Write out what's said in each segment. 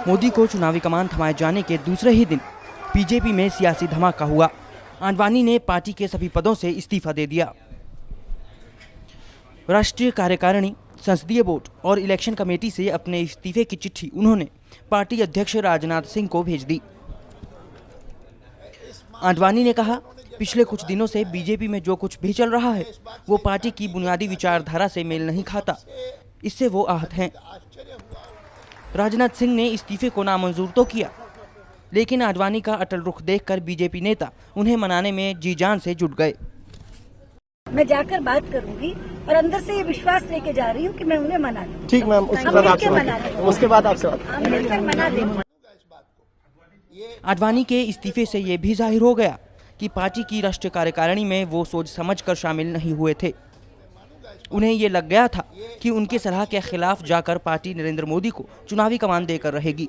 मोदी को चुनावी कमान थमाए जाने के दूसरे ही दिन बीजेपी में सियासी धमाका हुआ। आडवाणी ने पार्टी के सभी पदों से इस्तीफा दे दिया। राष्ट्रीय कार्यकारिणी, संसदीय बोर्ड और इलेक्शन कमेटी से अपने इस्तीफे की चिट्ठी उन्होंने पार्टी अध्यक्ष राजनाथ सिंह को भेज दी। आडवाणी ने कहा, पिछले कुछ दिनों से बीजेपी में जो कुछ भी चल रहा है वो पार्टी की बुनियादी विचारधारा से मेल नहीं खाता, इससे वो आहत हैं। राजनाथ सिंह ने इस्तीफे को नामंजूर तो किया, लेकिन आडवाणी का अटल रुख देखकर बीजेपी नेता उन्हें मनाने में जी जान से जुट गए। मैं जाकर बात करूंगी और अंदर से ये विश्वास लेके जा रही हूँ कि मैं उन्हें मना लूँ। ठीक मैम, उसके बाद आपसे हम मिलकर मना देंगे। आडवाणी के इस्तीफे से ये भी जाहिर हो गया कि पार्टी की राष्ट्रीय कार्यकारिणी में वो सोच समझकर शामिल नहीं हुए थे। उन्हें ये लग गया था कि उनके सलाह के खिलाफ जाकर पार्टी नरेंद्र मोदी को चुनावी कमान देकर रहेगी।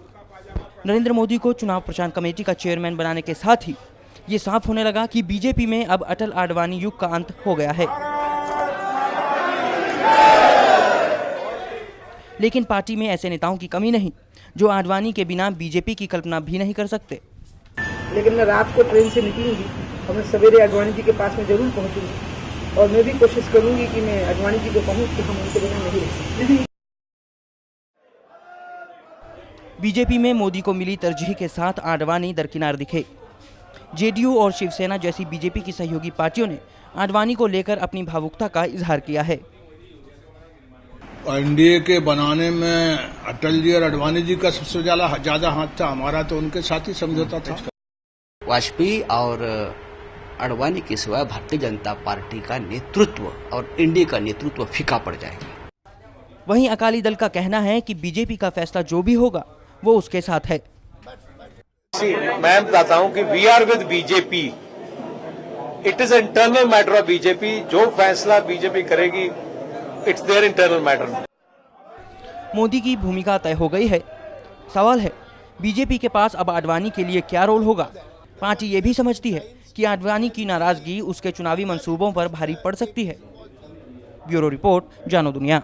नरेंद्र मोदी को चुनाव प्रचार कमेटी का चेयरमैन बनाने के साथ ही ये साफ होने लगा कि बीजेपी में अब अटल आडवाणी युग का अंत हो गया है। लेकिन पार्टी में ऐसे नेताओं की कमी नहीं जो आडवाणी के बिना बीजेपी की कल्पना भी नहीं कर सकते। लेकिन मैं रात को ट्रेन से निकलूंगी और मैं सवेरे आडवाणी जी के पास में जरूर पहुंचूंगी और मैं भी कोशिश करूंगी कि मैं आडवाणी जी को कहूं कि हम उनके बिना नहीं रह सकते। बीजेपी में मोदी को मिली तरजीह के साथ आडवाणी दरकिनार दिखे। जेडीयू और शिवसेना जैसी बीजेपी की सहयोगी पार्टियों ने आडवाणी को लेकर अपनी भावुकता का इजहार किया है। एनडीए के बनाने में अटल जी और आडवाणी जी का सबसे ज्यादा हाथ था। हमारा तो उनके साथ ही समझौता था। वाजपेयी और आडवाणी के सिवाय भारतीय जनता पार्टी का नेतृत्व और एनडीए का नेतृत्व फीका पड़ जाएगा। वहीं अकाली दल का कहना है कि बीजेपी का फैसला जो भी होगा वो उसके साथ है। मैं बताता हूं कि we are with BJP. It is internal matter of BJP. जो फैसला बीजेपी करेगी, it's their internal matter. Modi की भूमिका तय हो गई है। सवाल है, बीजेपी के पास अब आडवाणी के लिए क्या रोल होगा। पार्टी ये भी समझती है कि आडवाणी की नाराजगी उसके चुनावी मंसूबों पर भारी पड़ सकती है। ब्यूरो रिपोर्ट, जानो दुनिया।